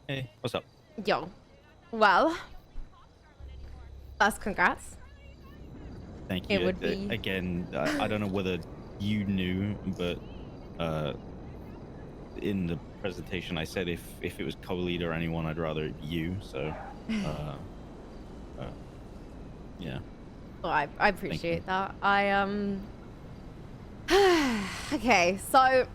Hey, what's up? Yo. Well, that's congrats. Thank It you. would be. Again, I don't know whether you knew, but uh, in the presentation, I said if it was co-lead or anyone, I'd rather it be you. So, uh, uh, yeah. Well, I Thank you. appreciate that. Okay, so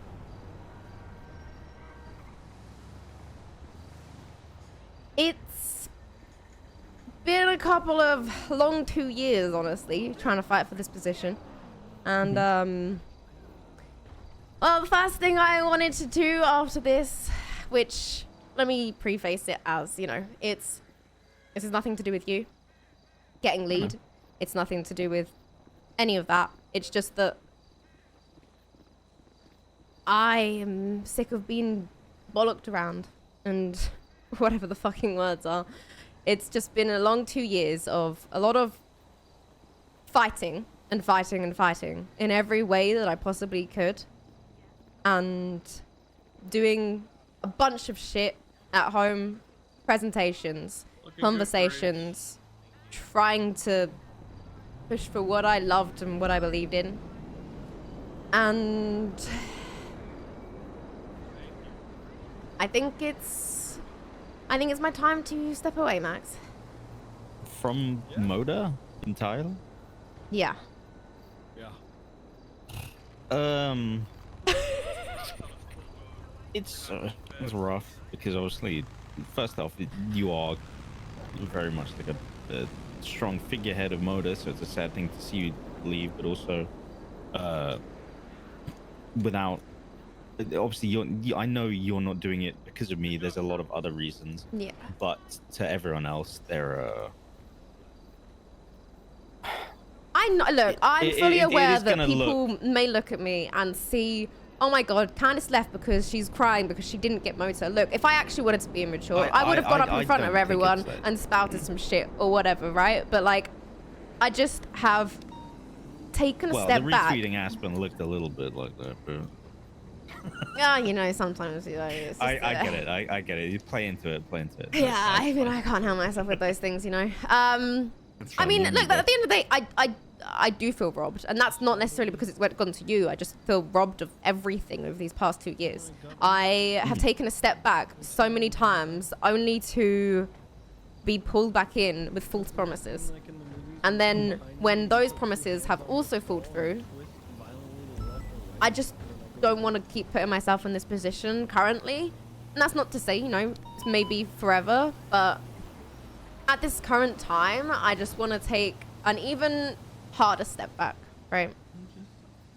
it's been a couple of long 2 years, honestly, trying to fight for this position. And, well, the first thing I wanted to do after this, which, let me preface it as, this has nothing to do with you getting lead. It's nothing to do with any of that. It's just that I am sick of being bollocked around and whatever the fucking words are. It's just been a long 2 years of a lot of fighting and fighting and fighting in every way that I possibly could. And doing a bunch of shit at home, presentations, conversations, trying to push for what I loved and what I believed in. And I think it's my time to step away, Max. From Moda entirely? Yeah. It's rough because obviously, first off, you are very much like a strong figurehead of Moda, so it's a sad thing to see you leave. But also, without obviously, I know you're not doing it because of me. There's a lot of other reasons. Yeah. But to everyone else, there Look, I'm fully aware that people look... may look at me and see, oh my god, Candice left because she's crying because she didn't get motor. Look, if I actually wanted to be immature, I would have gone up in front of everyone and spouted some shit or whatever, right? But like, I just have taken a step back. Well, the retweeting Aspen looked a little bit like that, but... Yeah, sometimes it's just, I get it. I get it. You play into it. Yeah, I mean, I can't help myself with those things, I mean, look, at the end of the day, I do feel robbed, and that's not necessarily because it's gone to you. I just feel robbed of everything over these past 2 years. I have taken a step back so many times only to be pulled back in with false promises. And then when those promises have also fallen through, I just don't want to keep putting myself in this position currently. And that's not to say, it's maybe forever, but at this current time, I just want to take an even harder step back, right?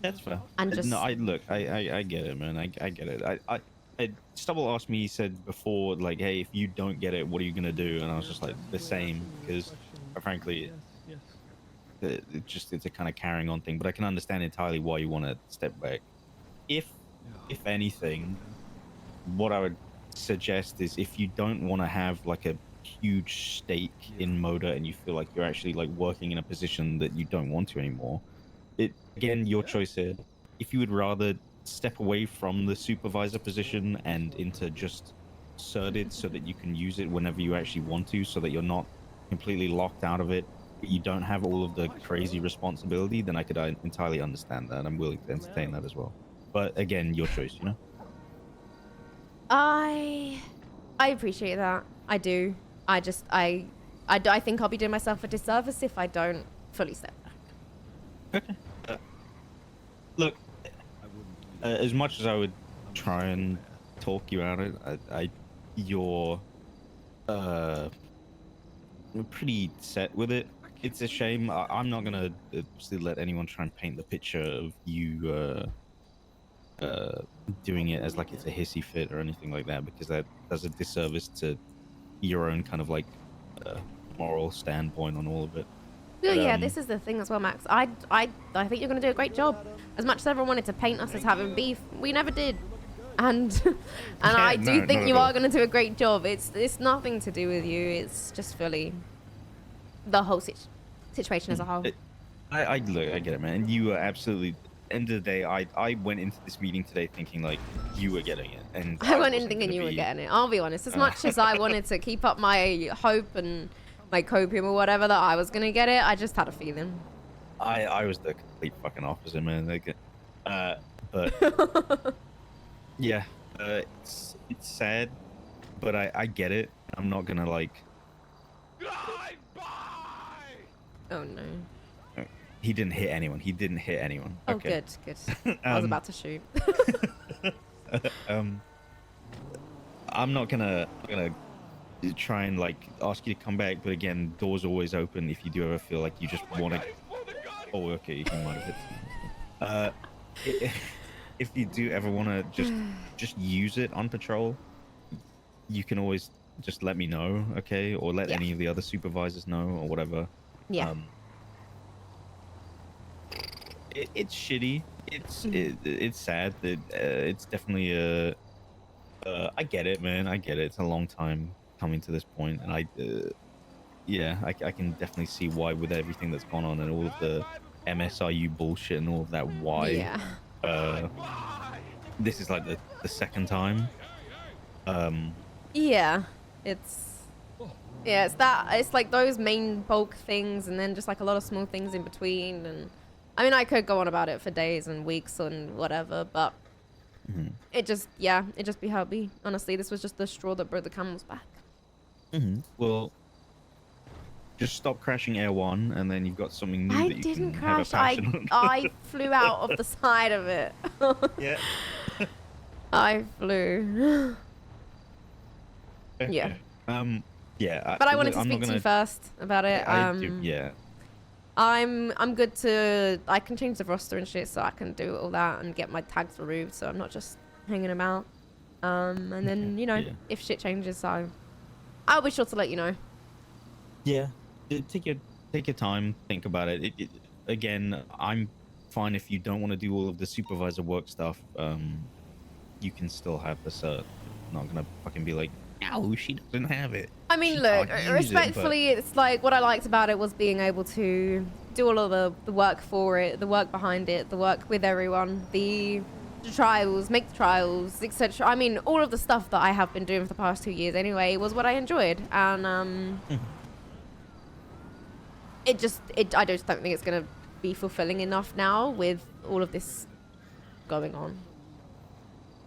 That's fair. And just... No, I get it, man. I get it. Stubble asked me, he said before, like, hey, if you don't get it, what are you gonna do? And I was just like, the same, because frankly, it's a kind of carrying on thing. But I can understand entirely why you want to step back. If anything, what I would suggest is if you don't want to have like a huge stake in Moda and you feel like you're actually like working in a position that you don't want to anymore, again, your choice here. If you would rather step away from the supervisor position and into just certed so that you can use it whenever you actually want to, so that you're not completely locked out of it, but you don't have all of the crazy responsibility, then I could entirely understand that. I'm willing to entertain that as well. But again, your choice, I appreciate that. I do. I think I'll be doing myself a disservice if I don't fully step back. Okay. Look, as much as I would try and talk you out of it, you're pretty set with it. It's a shame. I'm not gonna still let anyone try and paint the picture of you doing it as like it's a hissy fit or anything like that, because that does a disservice to your own kind of like moral standpoint on all of it. Well, yeah, this is the thing as well, Max. I think you're going to do a great job. As much as everyone wanted to paint us as having beef, we never did. And I do think you are going to do a great job. It's nothing to do with you. It's just fully the whole situation as a whole. I get it, man. You are absolutely end of the day, I went into this meeting today thinking like you were getting it, and I went in wasn't thinking gonna you were be- getting it. I'll be honest. As much as I wanted to keep up my hope and my copium or whatever that I was gonna get it, I just had a feeling. I was the complete fucking opposite, man. Like, but yeah, it's sad, but I get it. I'm not gonna like. Oh no. He didn't hit anyone. He didn't hit anyone. Oh, Okay. good. I was about to shoot. I'm not gonna try and like ask you to come back, but again, doors always open if you do ever feel like you just want to. Oh, okay, you might have hit. If you do ever want to just use it on patrol, you can always just let me know, okay, or let any of the other supervisors know or whatever. Yeah. It's shitty. It's sad that it's definitely I get it, man. I get it. It's a long time coming to this point, and I can definitely see why with everything that's gone on and all of the MSIU bullshit and all of that. Why? Yeah. This is like the second time. Yeah. It's like those main bulk things and then just like a lot of small things in between. And I mean, I could go on about it for days and weeks and whatever, but it just be how it be. Honestly, this was just the straw that broke the camel's back. Well, just stop crashing Air One, and then you've got something new that you didn't can crash. have a passion on. I flew out of the side of it. Yeah. I flew. Yeah. Yeah. But I wanted to I'm not speak to you first about it. Yeah. I'm good to. I can change the roster and shit, so I can do all that and get my tags removed, so I'm not just hanging about. And then if shit changes, I'll be sure to let you know. Yeah. Take your time. Think about it. Again, I'm fine if you don't want to do all of the supervisor work stuff. You can still have the cert. I'm not gonna fucking be like, no, she doesn't have it. I mean, She look, can't use respectfully, it's like what I liked about it was being able to do all of the work for it, the work behind it, the work with everyone, the trials, make the trials, etc. I mean, all of the stuff that I have been doing for the past 2 years anyway was what I enjoyed. And I just don't think it's going to be fulfilling enough now with all of this going on.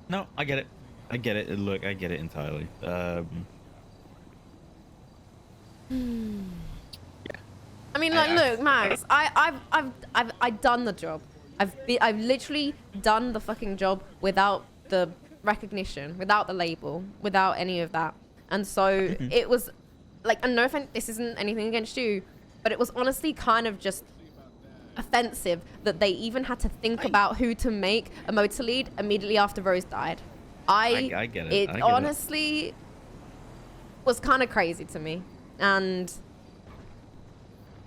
No, I get it. Look, I get it entirely. Yeah. I mean, like, look, Max, I've done the job. I've literally done the fucking job without the recognition, without the label, without any of that. And so it was like, and no offense, this isn't anything against you, but it was honestly kind of just offensive that they even had to think about who to make a motor lead immediately after Rose died. I get it. It honestly was kind of crazy to me. And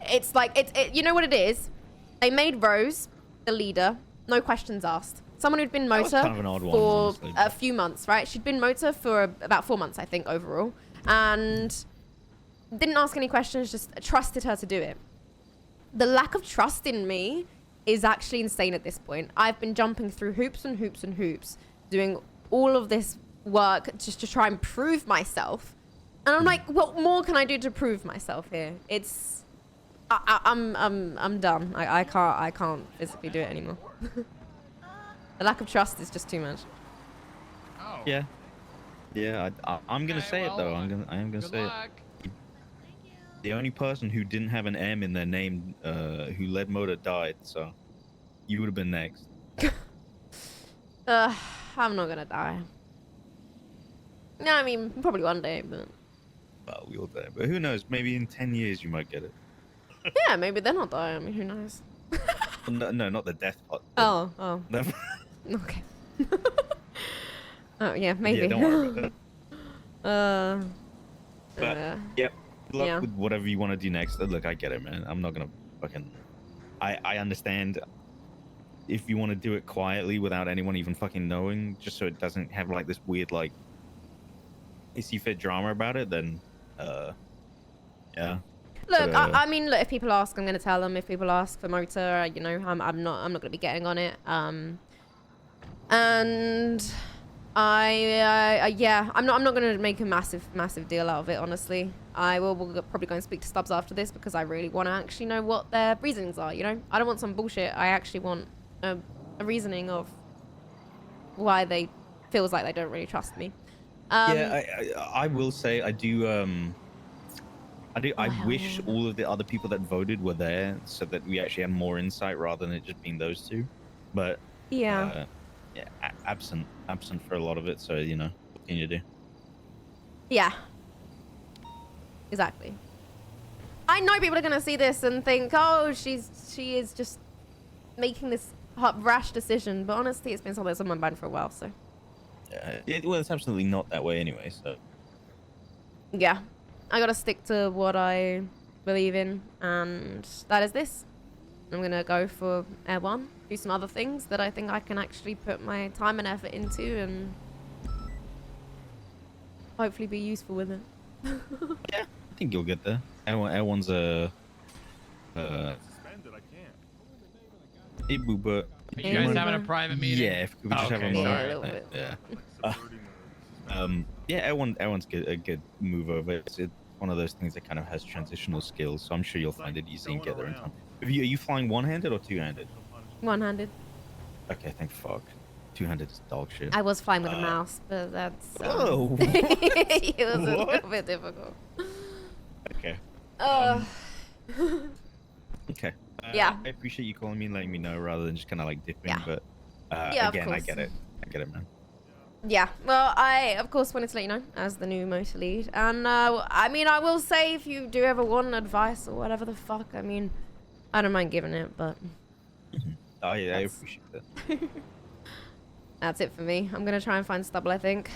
it's like, you know what it is? They made Rose the leader, no questions asked. Someone who'd been motor kind of an odd one, for honestly. a few months, right? She'd been motor for about 4 months, I think, overall. And didn't ask any questions, just trusted her to do it. The lack of trust in me is actually insane at this point. I've been jumping through hoops and hoops and hoops, doing all of this work just to try and prove myself. And I'm like, what more can I do to prove myself here? It's, I'm done. I can't physically do it anymore. The lack of trust is just too much. Yeah. Yeah, I'm gonna say it though. I am gonna say it. The only person who didn't have an M in their name, who led motor, died. So you would have been next. I'm not gonna die. No, I mean probably one day, but. Well, we all die. But who knows? Maybe in 10 years you might get it. Yeah, maybe then I'll die. I mean, who knows? No, not the death part. Oh. Never. Okay. Oh yeah, maybe. Yeah, don't worry about that. But yeah, good luck with whatever you want to do next. Look, I get it, man. I'm not gonna fucking. I understand if you want to do it quietly without anyone even fucking knowing, just so it doesn't have like this weird like hissy fit drama about it. Then, yeah. Look, But, I mean, look, if people ask, I'm gonna tell them. If people ask for motor, you know, I'm not gonna be getting on it. And yeah, I'm not gonna make a massive deal out of it. Honestly, we'll probably go and speak to Stubbs after this because I really want to actually know what their reasonings are. You know, I don't want some bullshit. I actually want a reasoning of why they feels like they don't really trust me. Yeah, I will say I do. I wish Well. all of the other people that voted were there so that we actually had more insight rather than it just being those two. But Yeah. yeah, absent for a lot of it. So you know, what can you do? Yeah. Exactly. I know people are gonna see this and think, oh, she is just making this rash decision. But honestly, it's been something that's on my mind for a while. So. Well, it's absolutely not that way anyway. So. Yeah. I gotta stick to what I believe in, and that is this. I'm gonna go for Air 1, do some other things that I think I can actually put my time and effort into, and hopefully be useful with it. Yeah, I think you'll get there. Air 1's a but Are you guys having a private meeting? yeah, if we just have a Yeah, a moment. little bit. Yeah. Air 1's a good move over. It's one of those things that kind of has transitional skills, so I'm sure you'll find it easy and get there in time. Are you flying one-handed or two-handed? One-handed. Okay, thank fuck. Two-handed is dog shit. I was flying with a mouse, but that's Oh, it was a What? little bit difficult. Okay. Okay. Yeah. I appreciate you calling me and letting me know rather than just kind of like dipping. Yeah. But Yeah, of again, I course. get it. I get it, man. Yeah, well, I, of course, wanted to let you know as the new motor lead. And, I mean, I will say if you do ever want advice or whatever the fuck, I mean, I don't mind giving it, but... Oh, yeah, I That's- appreciate that. That's it for me. I'm going to try and find Stubble, I think.